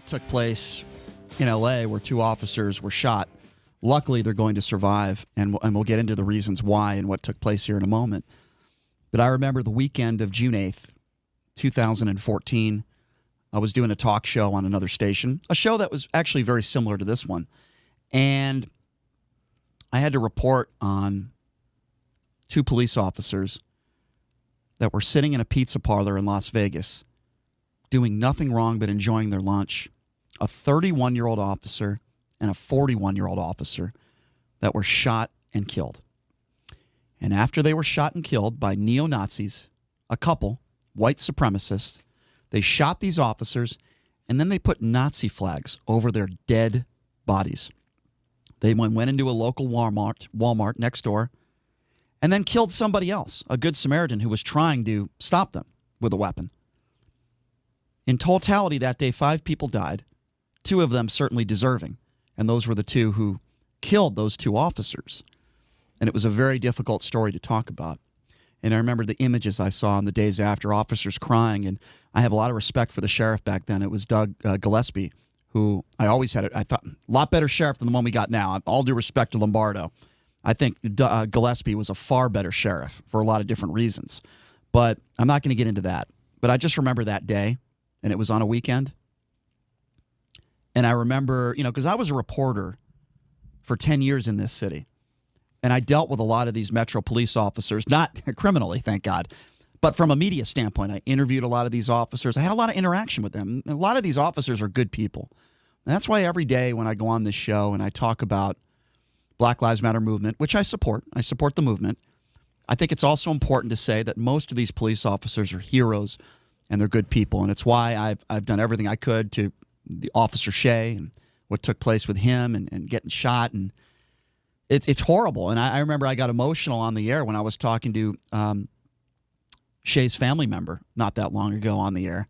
took place in L.A. where two officers were shot. Luckily, they're going to survive, and we'll get into the reasons why and what took place here in a moment. But I remember the weekend of June 8th, 2014, I was doing a talk show on another station, a show that was actually very similar to this one. And I had to report on two police officers that were sitting in a pizza parlor in Las Vegas doing nothing wrong but enjoying their lunch. A 31-year-old officer and a 41-year-old officer that were shot and killed. And after they were shot and killed by neo-Nazis, a couple, white supremacists, they shot these officers, and then they put Nazi flags over their dead bodies. They went into a local Walmart next door, and then killed somebody else, a Good Samaritan who was trying to stop them with a weapon. In totality that day, 5 people died, 2 of them certainly deserving, and those were the 2 who killed those 2 officers. And it was a very difficult story to talk about. And I remember the images I saw in the days after, officers crying, and I have a lot of respect for the sheriff back then. It was Doug Gillespie, who I always had, I thought, a lot better sheriff than the one we got now. All due respect to Lombardo. I think Gillespie was a far better sheriff for a lot of different reasons. But I'm not going to get into that. But I just remember that day, and it was on a weekend. And I remember, because I was a reporter for 10 years in this city. And I dealt with a lot of these Metro police officers, not criminally, thank God, but from a media standpoint. I interviewed a lot of these officers. I had a lot of interaction with them. A lot of these officers are good people. And that's why every day when I go on this show and I talk about Black Lives Matter movement, which I support the movement, I think it's also important to say that most of these police officers are heroes and they're good people. And it's why I've done everything I could to the Officer Shea and what took place with him and getting shot. And it's horrible. And I remember I got emotional on the air when I was talking to Shea's family member not that long ago on the air,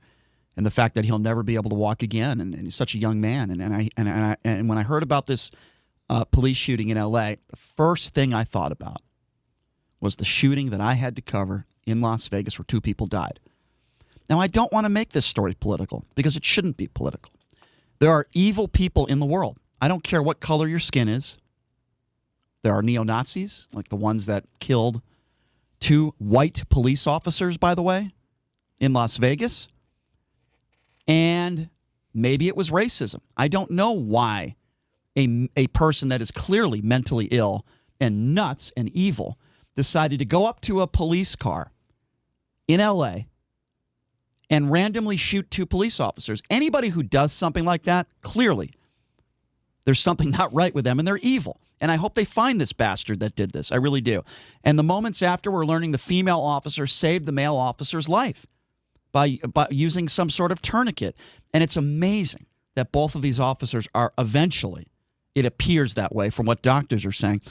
and the fact that he'll never be able to walk again, and he's such a young man. And when I heard about this police shooting in L.A., the first thing I thought about was the shooting that I had to cover in Las Vegas where 2 people died. Now, I don't want to make this story political because it shouldn't be political. There are evil people in the world. I don't care what color your skin is. There are neo-Nazis, like the ones that killed 2 white police officers, by the way, in Las Vegas. And maybe it was racism. I don't know why a person that is clearly mentally ill and nuts and evil decided to go up to a police car in L.A. and randomly shoot 2 police officers. Anybody who does something like that, clearly, there's something not right with them, and they're evil. And I hope they find this bastard that did this. I really do. And the moments after, we're learning the female officer saved the male officer's life by using some sort of tourniquet. And it's amazing that both of these officers are eventually, it appears that way from what doctors are saying,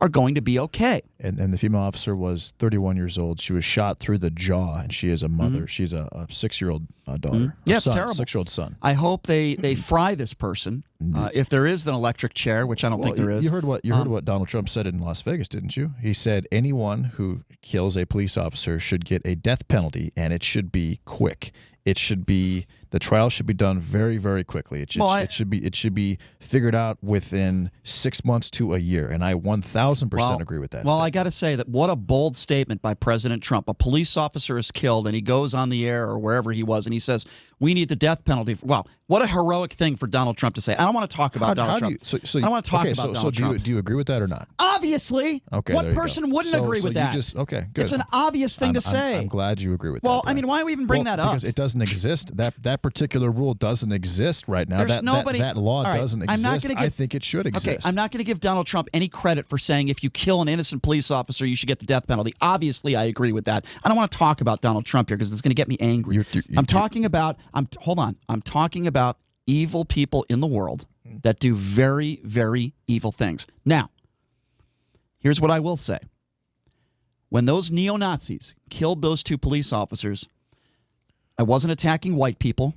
are going to be okay. And the female officer was 31 years old. She was shot through the jaw, and she is a mother. Mm-hmm. She's a 6-year-old daughter. Yeah, it's son, terrible. 6-year-old son. I hope they fry this person. If there is an electric chair, which I don't think there is. You heard what Donald Trump said in Las Vegas, didn't you? He said anyone who kills a police officer should get a death penalty, and it should be quick. The trial should be done very, very quickly. It should be figured out within 6 months to a year, and I 1,000% agree with that. Well, I got to say that what a bold statement by President Trump. A police officer is killed, and he goes on the air or wherever he was, and he says, we need the death penalty. Wow, what a heroic thing for Donald Trump to say. I don't want to talk about Donald Trump. I don't want to talk about Donald Trump. Do you agree with that or not? Obviously. Okay, what person wouldn't agree with that? Okay, good. It's an obvious thing to say. I'm glad you agree with that. Well, I mean, why do we even bring that up? Because it doesn't exist. That particular rule doesn't exist right now. There's that law doesn't exist. I think it should exist. Okay, I'm not going to give Donald Trump any credit for saying if you kill an innocent police officer, you should get the death penalty. Obviously, I agree with that. I don't want to talk about Donald Trump here because it's going to get me angry. I'm talking about evil people in the world that do very, very evil things. Now, here's what I will say. When those neo-Nazis killed those 2 police officers, I wasn't attacking white people.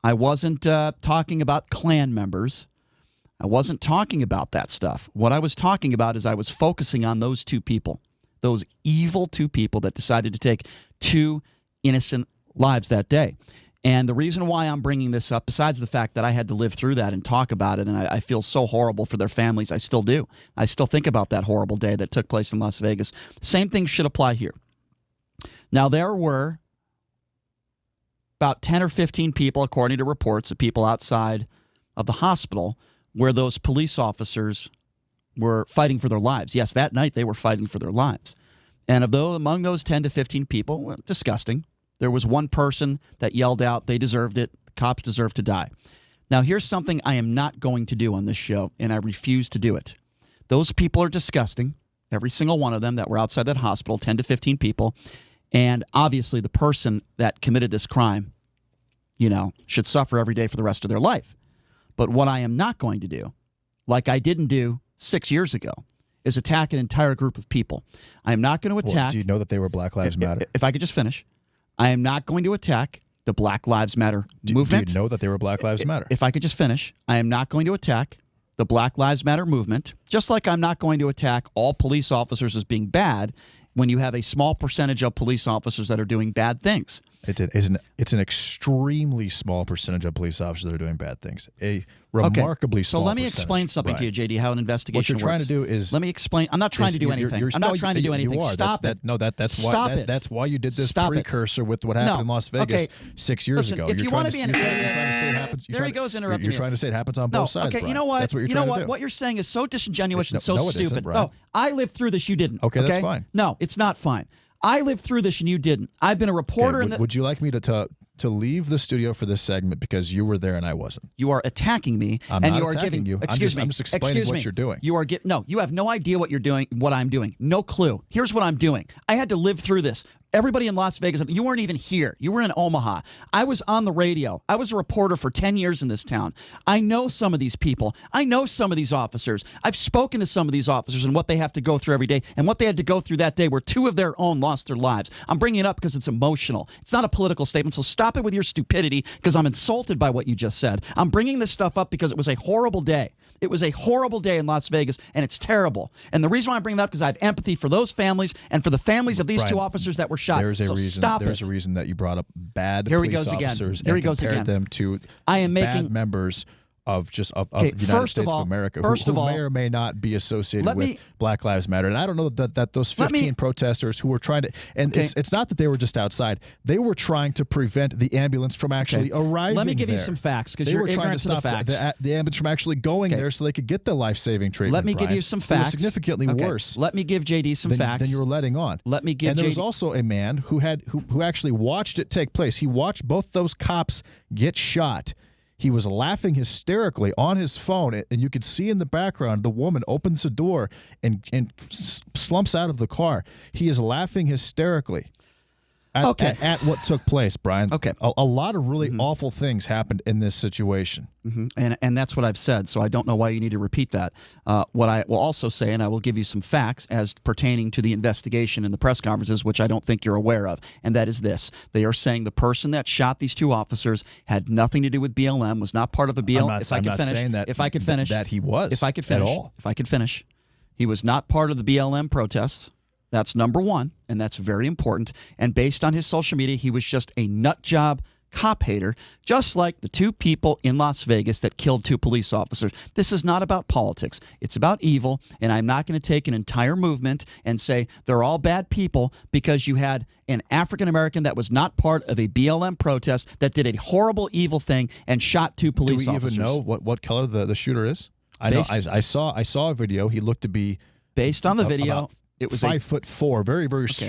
I wasn't talking about Klan members. I wasn't talking about that stuff. What I was talking about is I was focusing on those 2 people, those evil 2 people that decided to take 2 innocent lives that day. And the reason why I'm bringing this up, besides the fact that I had to live through that and talk about it, and I feel so horrible for their families, I still do. I still think about that horrible day that took place in Las Vegas. Same thing should apply here. Now, there were about 10 or 15 people, according to reports, of people outside of the hospital where those police officers were fighting for their lives. Yes, that night they were fighting for their lives. And among those 10 to 15 people, well, disgusting, there was one person that yelled out, they deserved it, the cops deserve to die. Now, here's something I am not going to do on this show, and I refuse to do it. Those people are disgusting, every single one of them that were outside that hospital, 10 to 15 people, and obviously the person that committed this crime, should suffer every day for the rest of their life. But what I am not going to do, like I didn't do 6 years ago, is attack an entire group of people. I am not going to attack... Well, do you know that they were Black Lives Matter? If I could just finish. I am not going to attack the Black Lives Matter movement. Do you know that they were Black Lives Matter? If I could just finish. I am not going to attack the Black Lives Matter movement, just like I'm not going to attack all police officers as being bad when you have a small percentage of police officers that are doing bad things. It's an extremely small percentage of police officers that are doing bad things. A remarkably small percentage. So let me explain something to you, JD, how an investigation works. What you're trying to do is... Let me explain. I'm not trying to do anything. I'm not trying to do anything. You are. Stop it. That's why you did this precursor with what happened in Las Vegas 6 years ago. If you want to be you're trying to say it happens... There he goes interrupting You're trying to say it happens on both sides, Okay, Brian. you know what? That's what you're trying to do. What you're saying is so disingenuous and so it stupid. isn't, Brian. No, I lived through this. You didn't. Okay, that's fine. No, it's not fine. I lived through this and you didn't. I've been a reporter. Would you like me to leave the studio for this segment because you were there and I wasn't? You are attacking me. I'm and not you are attacking giving you. Excuse me. I'm just explaining what you're doing. You are no. You have no idea what you're doing. What I'm doing. No clue. Here's what I'm doing. I had to live through this. Everybody in Las Vegas, you weren't even here. You were in Omaha. I was on the radio. I was a reporter for 10 years in this town. I know some of these people. I know some of these officers. I've spoken to some of these officers and what they have to go through every day and what they had to go through that day where two of their own lost their lives. I'm bringing it up because it's emotional. It's not a political statement, so stop it with your stupidity because I'm insulted by what you just said. I'm bringing this stuff up because it was a horrible day. It was a horrible day in Las Vegas, and it's terrible. And the reason why I'm bringing that up is because I have empathy for those families and for the families of these two officers that were shot. There's a reason. A reason that you brought up bad police officers and compared them to bad members of the United States of America who may or may not be associated with Black Lives Matter. And I don't know that those 15 protesters who were trying to, and it's not that they were just outside. They were trying to prevent the ambulance from actually arriving. Let me give you some facts because you're trying to stop the ambulance from actually going there so they could get the life-saving treatment. Let me give you some facts. It was significantly worse. Let me give JD some facts. Than you were letting on. Let me give And there was also a man who actually watched it take place. He watched both those cops get shot. He was laughing hysterically on his phone, and you could see in the background the woman opens the door and slumps out of the car. He is laughing hysterically at what took place, Brian. Okay. A lot of really awful things happened in this situation. And that's what I've said, so I don't know why you need to repeat that. What I will also say, and I will give you some facts as pertaining to the investigation and the press conferences, which I don't think you're aware of, and that is this. They are saying the person that shot these two officers had nothing to do with BLM, was not part of a BLM. I'm not saying that he was If I could finish. at all. If I could finish. He was not part of the BLM protests. That's number one, and that's very important. And based on his social media, he was just a nut job cop hater, just like the two people in Las Vegas that killed two police officers. This is not about politics. It's about evil, and I'm not going to take an entire movement and say they're all bad people because you had an African-American that was not part of a BLM protest that did a horrible, evil thing and shot two police officers. Do we even know what color the shooter is? I saw a video. He looked to be... Based on the video... It was 5'4",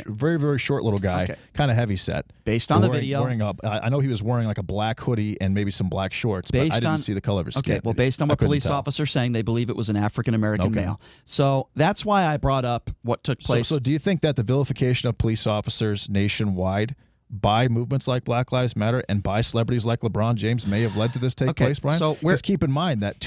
very short little guy, kind of heavy set. Based on the video, I know he was wearing like a black hoodie and maybe some black shorts, but I didn't see the color of his skin. Okay, well, based on what police officers saying, they believe it was an African American male. So that's why I brought up what took place. So do you think that the vilification of police officers nationwide by movements like Black Lives Matter and by celebrities like LeBron James may have led to this take place, Brian? So just keep in mind that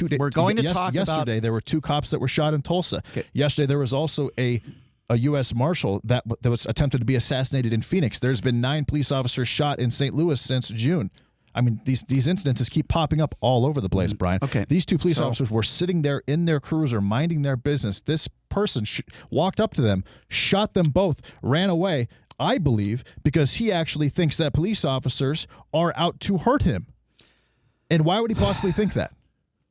yesterday there were two cops that were shot in Tulsa. Yesterday there was also a U.S. Marshal that was attempted to be assassinated in Phoenix. There's been 9 police officers shot in St. Louis since June. I mean, these incidences keep popping up all over the place, Brian. These two police officers were sitting there in their cruiser, minding their business. This person walked up to them, shot them both, ran away. I believe, because he actually thinks that police officers are out to hurt him. And why would he possibly think that?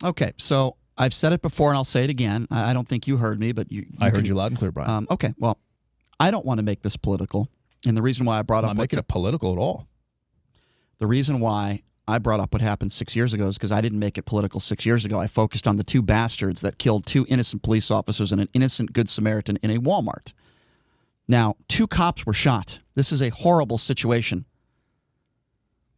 Okay, so I've said it before and I'll say it again. I don't think you heard me, but I heard you loud and clear, Brian. Okay, well, I don't want to make this political. And the reason why I brought I'm up not making it political at all. The reason why I brought up what happened 6 years ago is because I didn't make it political 6 years ago. I focused on the two bastards that killed two innocent police officers and an innocent Good Samaritan in a Walmart. Now, two cops were shot. This is a horrible situation.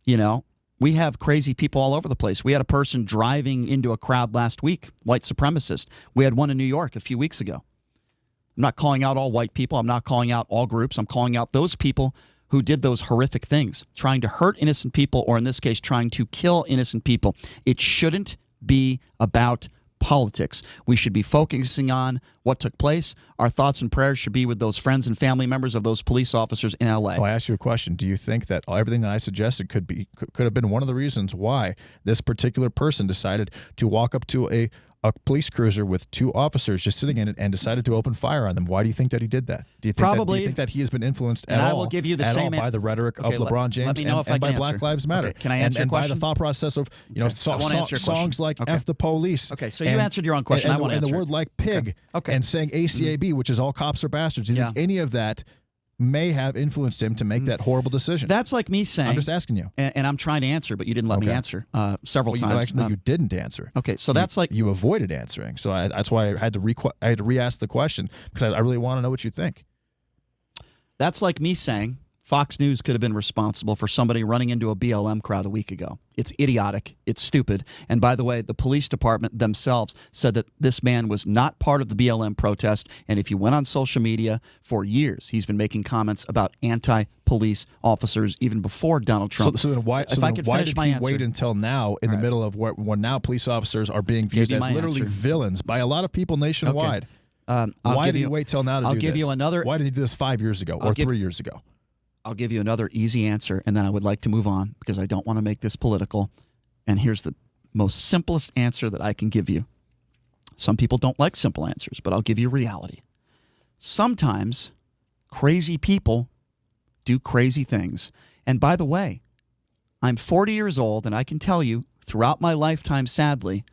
You know, we have crazy people all over the place. We had a person driving into a crowd last week, white supremacist. We had one in New York a few weeks ago. I'm not calling out all white people. I'm not calling out all groups. I'm calling out those people who did those horrific things, trying to hurt innocent people, or in this case, trying to kill innocent people. It shouldn't be about politics. We should be focusing on what took place. Our thoughts and prayers should be with those friends and family members of those police officers in L.A. I ask you a question. Do you think that everything that I suggested could have been one of the reasons why this particular person decided to walk up to a police cruiser with two officers just sitting in it and decided to open fire on them? Why do you think that he did that? Do you think that he has been influenced at all? I will give you the same by the rhetoric of LeBron James and by Black Lives Matter? Okay, can I answer your question? And by the thought process of songs like F the police. Okay, so you answered your own question. And the word like pig and saying ACAB, which is all cops are bastards. Do you think any of that may have influenced him to make that horrible decision? That's like me saying. I'm just asking you. And I'm trying to answer, but you didn't let me answer several times. You didn't answer. Okay, so that's like you avoided answering. So that's why I had to re-ask the question, because I really want to know what you think. That's like me saying Fox News could have been responsible for somebody running into a BLM crowd a week ago. It's idiotic. It's stupid. And by the way, the police department themselves said that this man was not part of the BLM protest. And if you went on social media for years, he's been making comments about anti-police officers even before Donald Trump. So then why did he wait until now in the middle of when now police officers are being viewed as literally villains by a lot of people nationwide? Okay. Why did he wait till now to do this? I'll give you another. Why did he do this 5 years ago or 3 years ago? I'll give you another easy answer, and then I would like to move on because I don't want to make this political. And here's the most simplest answer that I can give you. Some people don't like simple answers, but I'll give you reality. Sometimes crazy people do crazy things. And by the way, I'm 40 years old, and I can tell you throughout my lifetime, sadly,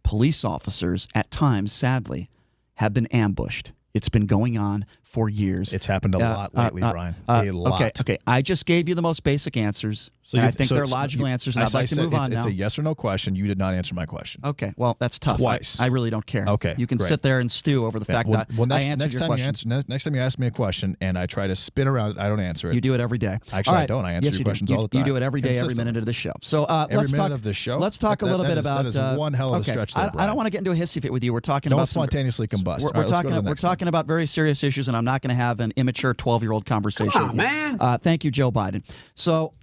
police officers at times, sadly, have been ambushed. It's been going on for years. It's happened a lot lately, Brian. A lot. Okay. I just gave you the most basic answers. And I think they're logical answers, and I'd like to move on now. It's a yes or no question. You did not answer my question. Okay, well, that's tough. Twice. I really don't care. Okay, you can sit there and stew over the fact that I answered your question. Next time you ask me a question and I try to spin around it, I don't answer it. You do it every day. Actually, I don't. I answer your questions all the time. You do it every day, every minute of the show. So every minute of the show? Let's talk a little bit about. That is one hell of a stretch there, Brian. I don't want to get into a hissy fit with you. We're talking about spontaneously combust. We're talking about very serious issues, and I'm not going to have an immature 12-year-old conversation. Come on, man. Thank you, Joe Biden. So